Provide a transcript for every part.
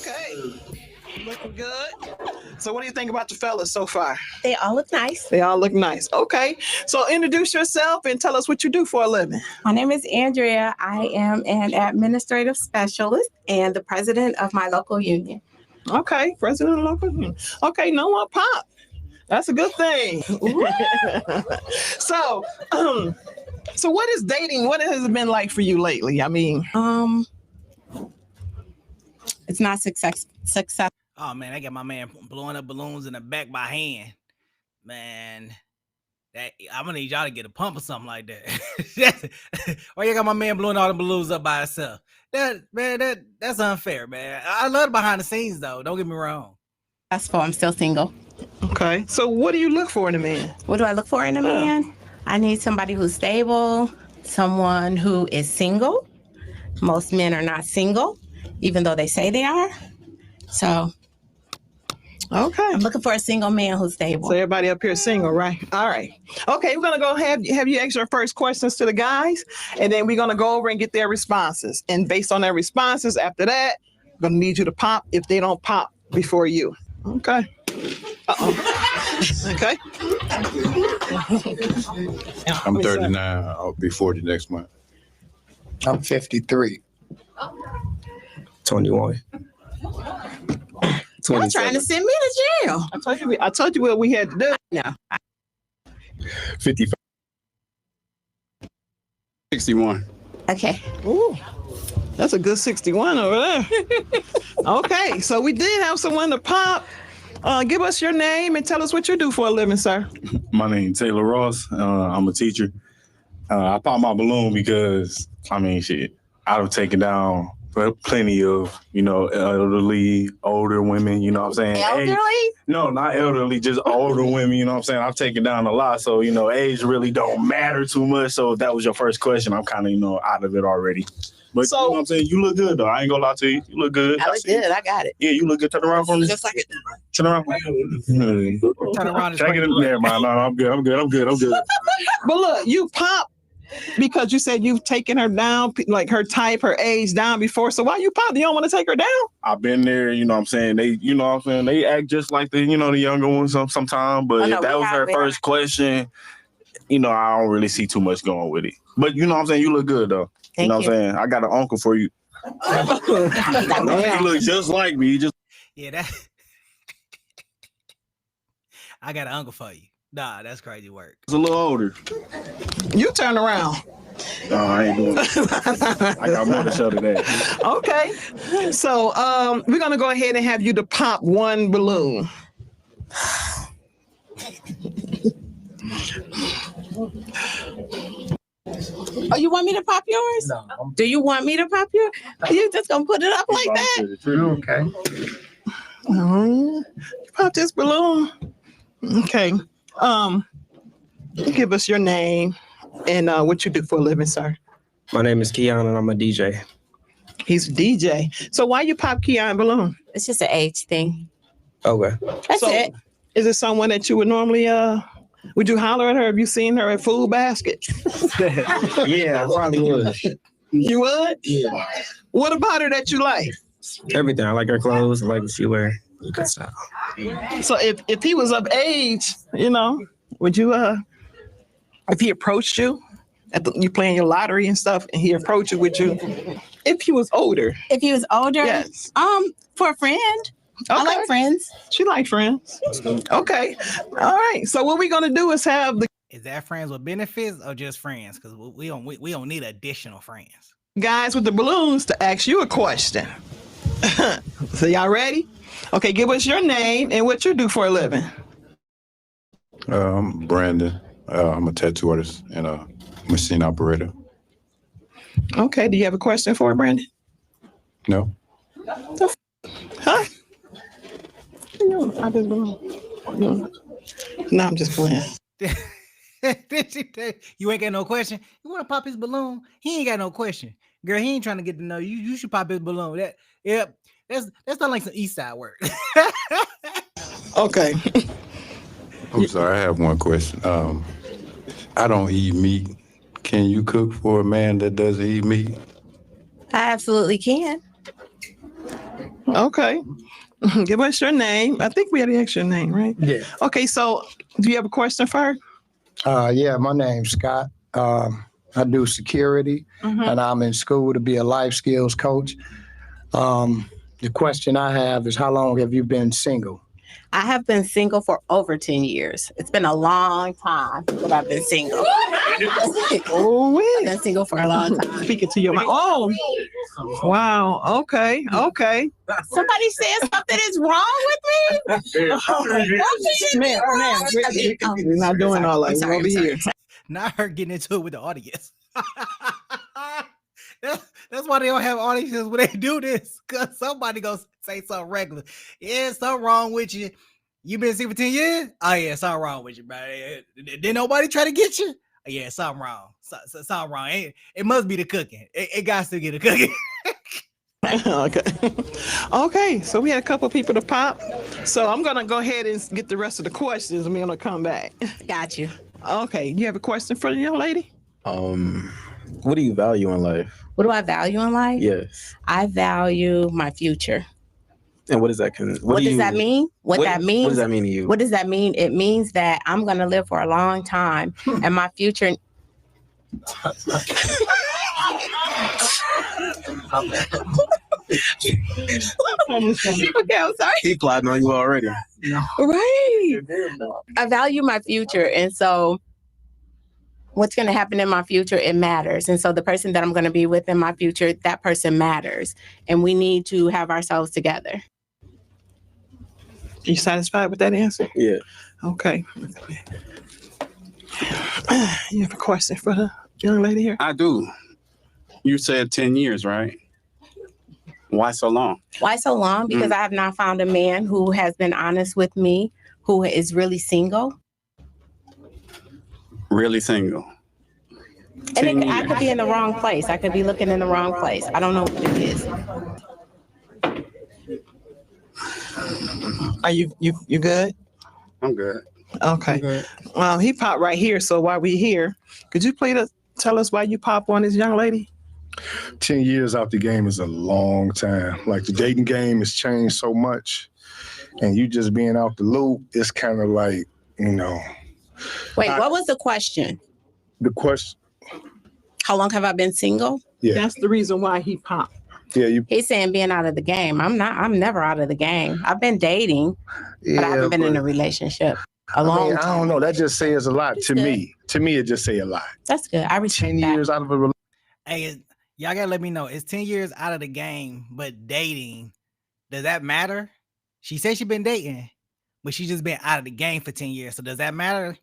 Okay. Looking good. So what do you think about the fellas so far? They all look nice. They all look nice. Okay. So introduce yourself and tell us what you do for a living. My name is Andrea. I am an administrative specialist and the president of my local union. Okay. President of local union. Okay. No more pop. That's a good thing. So, so what is dating? What has it been like for you lately? I mean, it's not success. Oh man, I got my man blowing up balloons in the back by hand. Man, that I'm gonna need y'all to get a pump or something like that. Or you got my man blowing all the balloons up by himself. That's unfair, man. I love the behind the scenes though. Don't get me wrong. I'm still single. okay. So what do you look for in a man? What do I look for in a man? I need somebody who's stable, someone who is single. Most men are not single, even though they say they are. So Okay. I'm looking for a single man who's stable. So everybody up here is single, right? All right. Okay, we're gonna go have you ask your first questions to the guys, and then we're gonna go over and get their responses. And based on their responses, after that, I'm gonna need you to pop if they don't pop before you. Okay. Okay. I'm 39. I'll be 40 next month. I'm 53. 21. Y'all trying to send me to jail. I told you what we had to do. No. 55. 61. Okay. Ooh, that's a good 61 over there. Okay, so we did have someone to pop. Give us your name and tell us what you do for a living, sir. My name's Taylor Ross. I'm a teacher. I popped my balloon because, I've taken down plenty of, elderly, older women, you know what I'm saying? Elderly? No, not elderly, just older women, you know what I'm saying? I've taken down a lot, so, age really don't matter too much. So if that was your first question, I'm kind of, out of it already. But So- you know what I'm saying? You look good, though. I ain't gonna lie to you. You look good. I look good. I got it. Yeah, you look good. Turn around for me. Just like it. Turn around. Turn around and Take it in there, man. No, I'm good. But look, you pop because you said you've taken her down, like her type, her age down before. So why you pop? You don't want to take her down? I've been there, you know what I'm saying? They act just like the younger ones sometimes. But if that was her first question, I don't really see too much going with it. But you know what I'm saying? You look good, though. Thank what I'm saying? I got an uncle for you. He looks just like me. Yeah, that. I got an uncle for you. Nah, that's crazy work. He's a little older. You turn around. No, I ain't doing it. I got more to show today. Okay. So we're gonna go ahead and have you to pop one balloon. Oh, you want me to pop yours? No. Do you want me to pop yours? You just gonna put it up like that? Okay. Pop this balloon. Okay. Give us your name and what you do for a living, sir. My name is Keon and I'm a DJ. He's a DJ. So why you pop Keon balloon? It's just an age thing. Okay. That's So, it. Is it someone that you would normally would you holler at her if you seen her at Food Basket? Yeah, I probably would. You would? Yeah. What about her that you like? Everything. I like her clothes. I like what she wear. Good stuff. So if he was of age, would you if he approached you you playing your lottery and stuff and he approached you, would you? If he was older. If he was older, Yes. for a friend. I Okay. like friends. She like friends. Okay. All right. So what we're gonna do is have the Is that friends with benefits or just friends? Because we don't need additional friends. guys with the balloons to ask you a question. So y'all ready? Okay, give us your name and what you do for a living. I'm Brandon. I'm a tattoo artist and a machine operator. Okay, do you have a question for her, Brandon? No? Huh? No, I'm just playing. You ain't got no question. You want to pop his balloon? He ain't got no question. Girl, he ain't trying to get to know you. You should pop his balloon. That's not like some East Side work. Okay. I'm sorry, I have one question. I don't eat meat. Can you cook for a man that doesn't eat meat? I absolutely can. Okay. Give us your name. I think we had to ask your name, right? Yeah. Okay, so do you have a question for her? Yeah, my name's Scott. I do security, and I'm in school to be a life skills coach. The question I have is, how long have you been single? I have been single for over 10 years. It's been a long time that I've been single. Oh, I've been single for a long time. Speaking to your mic. Oh, wow. Okay. Okay. Somebody said something is wrong with me? Man, we're not doing all that. I'm sorry, We're over I'm sorry. here. Not her getting into it with the audience. That's why they don't have audiences when they do this, because somebody goes say something regular. Yeah, something wrong with you. You been single for 10 years? Oh yeah, something wrong with you, bro. Did nobody try to get you? Oh, yeah, something wrong. Something wrong. It must be the cooking. It got to get the cooking. Okay. Okay. So we had a couple people to pop. So I'm gonna go ahead and get the rest of the questions, and we're gonna come back. Got you. Okay. You have a question for the young lady? What do you value in life? What do I value in life? Yes. I value my future. And what does that What does that mean? What that means? What does that mean to you? What does that mean? It means that I'm going to live for a long time and my future. Okay, I'm sorry. He plotting on you already. Right. I value my future. And so what's going to happen in my future, it matters. And so the person that I'm going to be with in my future, that person matters. And we need to have ourselves together. You satisfied with that answer? Yeah. Okay. You have a question for the young lady here? I do. You said 10 years, right? Why so long? Why so long? Because I have not found a man who has been honest with me, who is really single. Really single. And I could be in the wrong place. I could be looking in the wrong place. I don't know what it is. Are you good? I'm good. Okay. Well, he popped right here. So while we here, could you tell us why you pop on this young lady? 10 years out the game is a long time. Like, the dating game has changed so much, and you just being out the loop, it's kind of like, Wait, what was the question? The question. How long have I been single? Yeah. That's the reason why he popped. Yeah, He's saying being out of the game. I'm never out of the game. I've been dating, but I haven't been in a relationship a long time. I don't know. That just says a lot to me. To me, it just say a lot. That's good. I respect 10 that. years out of a relationship. Hey, y'all gotta let me know. It's 10 years out of the game, but dating, does that matter? She said she been dating, but she just been out of the game for 10 years. So does that matter?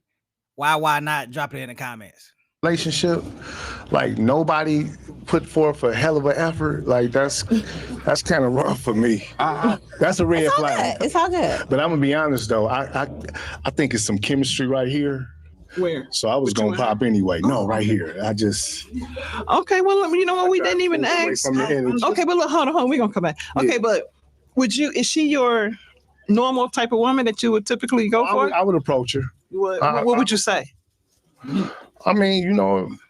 Why not? Drop it in the comments. Relationship, like, nobody put forth a hell of an effort. Like, that's kind of rough for me. That's a red flag. It's all good. But I'm gonna be honest though, I think it's some chemistry right here. Where? So I was gonna pop anyway. No, right here. I just. Okay, well, you know what? We didn't even ask. Okay, but look, hold on. We're gonna come back. Okay, but is she your normal type of woman that you would typically go for? I would approach her. What would you say? I mean,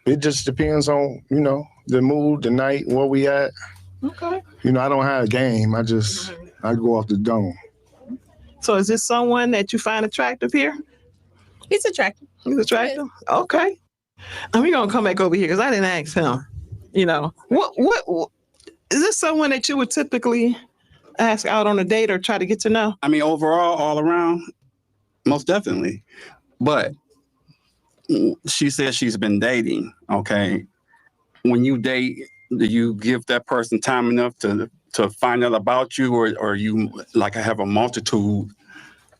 it just depends on, the mood, the night, where we at. Okay. I don't have a game. I go off the dome. So is this someone that you find attractive here? He's attractive. He's attractive? Okay. And we're going to come back over here because I didn't ask him. What is this someone that you would typically ask out on a date or try to get to know? I mean, overall, all around, most definitely. But she says she's been dating. Okay. When you date, do you give that person time enough to find out about you, or you like have a multitude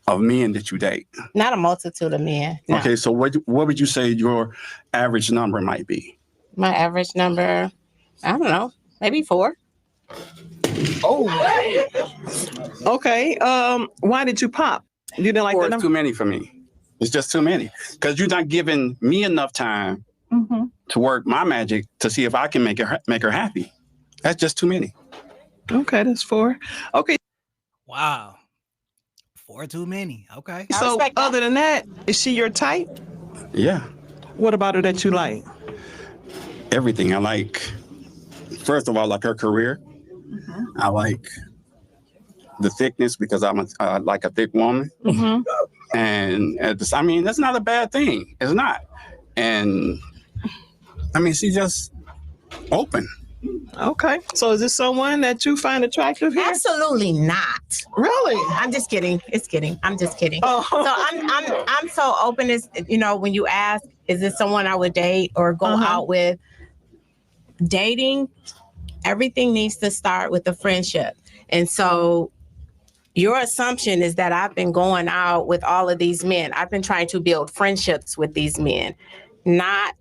of men that you date? Not a multitude of men. No. Okay, so what would you say your average number might be? My average number, I don't know, maybe 4. Oh. Okay. Why did you pop? You didn't like 4 the is number? too many for me. It's just too many because you're not giving me enough time to work my magic to see if I can make her happy. That's just too many. Okay, that's 4. Okay. Wow. 4 too many. Okay. So other than that, is she your type? Yeah. What about her that you like? Everything. I like, first of all, I like her career. I like the thickness because I'm like a thick woman. Mm-hmm. And I mean, that's not a bad thing. It's not. And I mean, she's just open. Okay. So is this someone that you find attractive here? Absolutely not. Really? I'm just kidding. It's kidding. I'm just kidding. Oh. So I'm so open as when you ask, is this someone I would date or go out with? Dating, everything needs to start with a friendship. And so your assumption is that I've been going out with all of these men. I've been trying to build friendships with these men, not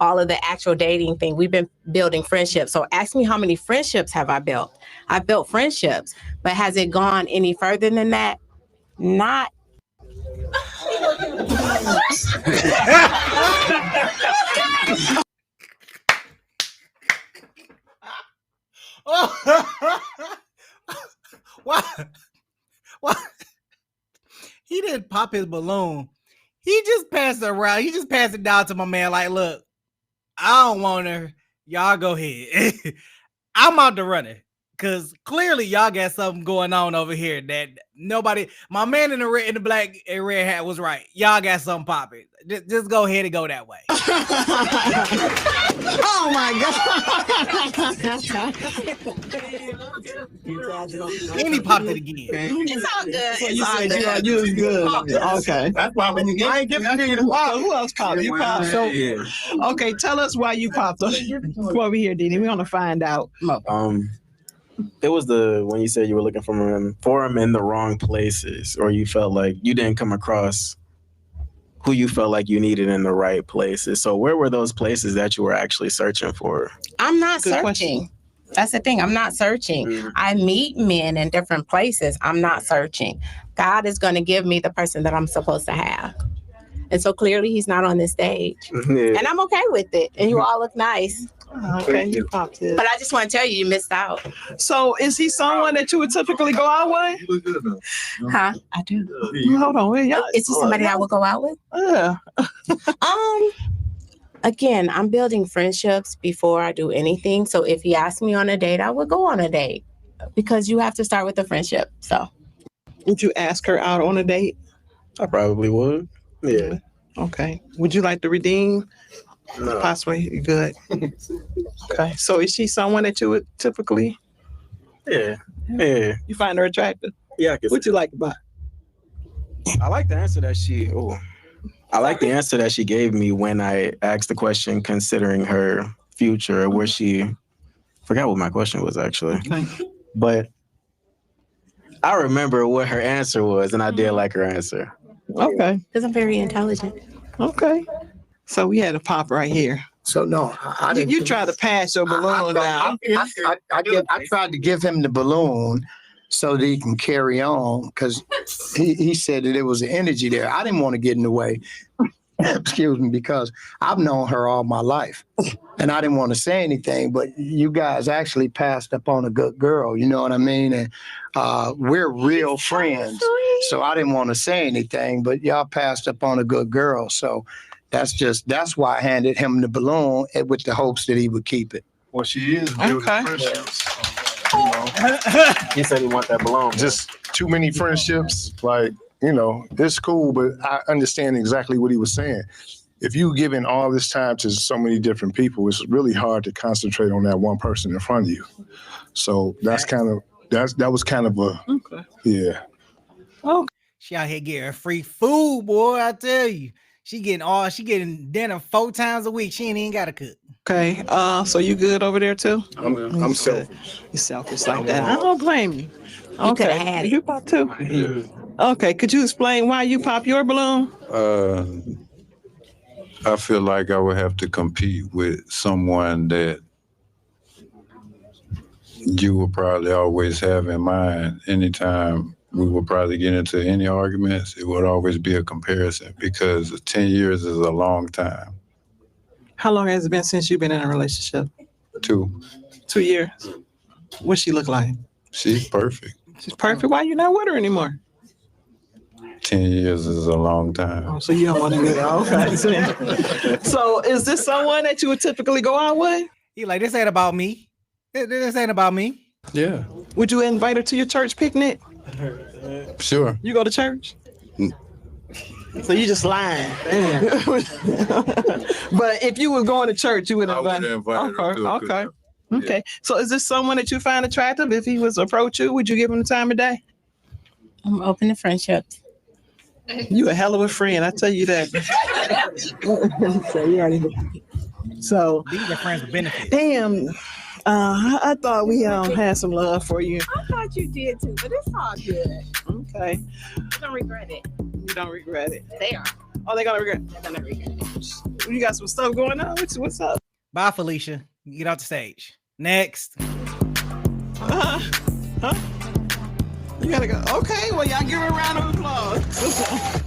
all of the actual dating thing. We've been building friendships. So ask me, how many friendships have I built? I've built friendships, but has it gone any further than that? Not. Why? He didn't pop his balloon. He just passed it around. He just passed it down to my man. Like, look, I don't want her. Y'all go ahead. I'm out to run it. Cause clearly y'all got something going on over here that nobody. My man in the black and red hat was right. Y'all got something popping. Just go ahead and go that way. Oh my God! And he popped it again. It's all good. You said you was good. Okay. That's why when you I ain't giving you the who else popped? You popped. So, okay, tell us why you popped. Come over here, Didi. We want to find out. It was when you said you were looking for him in the wrong places, or you felt like you didn't come across who you felt like you needed in the right places. So where were those places that you were actually searching for? I'm not Good searching. question. That's the thing. I'm not searching. I meet men in different places. I'm not searching. God is going to give me the person that I'm supposed to have. And so clearly he's not on this stage. Yeah. And I'm okay with it. And you all look nice. Okay, you popped it. But I just want to tell you missed out. So, is he someone that you would typically go out with? Huh? I do. Hold on, wait, Is he somebody I would go out with? Yeah. Again, I'm building friendships before I do anything. So if he asked me on a date, I would go on a date because you have to start with a friendship. So Would you ask her out on a date? I probably would. Yeah. Okay. Would you like to redeem? No. Possibly. You good. Okay. So is she someone that you would typically? Yeah. Yeah. You find her attractive? Yeah. I guess. What you like about her? I like the answer that she gave me when I asked the question considering her future, where she forgot what my question was actually. Okay. But I remember what her answer was, and I did like her answer. Okay. because I'm very intelligent. Okay. So we had a pop right here. So no, I didn't. You tried to pass your balloon down. I tried to give him the balloon so that he can carry on because he said that there was an energy there. I didn't want to get in the way. Excuse me, because I've known her all my life and I didn't want to say anything, but you guys actually passed up on a good girl, you know what I mean? And we're real friends. So I didn't want to say anything, but y'all passed up on a good girl. So that's why I handed him the balloon with the hopes that he would keep it. Well, she is building Okay. friendships. He said he want that balloon. Just too many friendships. Like, it's cool, but I understand exactly what he was saying. If you giving all this time to so many different people, it's really hard to concentrate on that one person in front of you. So that was kind of a, Okay. yeah. Okay. She out here getting free food, boy. I tell you. She getting dinner 4 times a week. She ain't even got to cook. Okay. So you good over there too? I'm selfish. You're selfish like that. I don't blame you. You coulda had it. You pop too? Okay. Could you explain why you pop your balloon? I feel like I would have to compete with someone that you will probably always have in mind anytime we will probably get into any arguments. It would always be a comparison because 10 years is a long time. How long has it been since you've been in a relationship? 2. 2 years. What she look like? She's perfect. She's perfect. Why you not with her anymore? 10 years is a long time. Oh, so you don't want to get out. Okay. So is this someone that you would typically go out with? He like, this ain't about me. This ain't about me. Yeah. Would you invite her to your church picnic? Sure. You go to church? So you just lying. But if you were going to church, you would I invite would invite her to a Okay. cookout. Okay. So is this someone that you find attractive? If he was to approach you, would you give him the time of day? I'm open to friendship. You a hell of a friend, I tell you that. So you already know. So These are friends with benefits. damn. I thought we had some love for you. I thought you did too, but it's all good. Okay. I don't regret it. You don't regret it. They are. Oh, they're gonna regret. They're gonna regret it. You got some stuff going on. What's up? Bye, Felicia. Get off the stage. Next. Huh? You gotta go. Okay. Well, y'all give her a round of applause.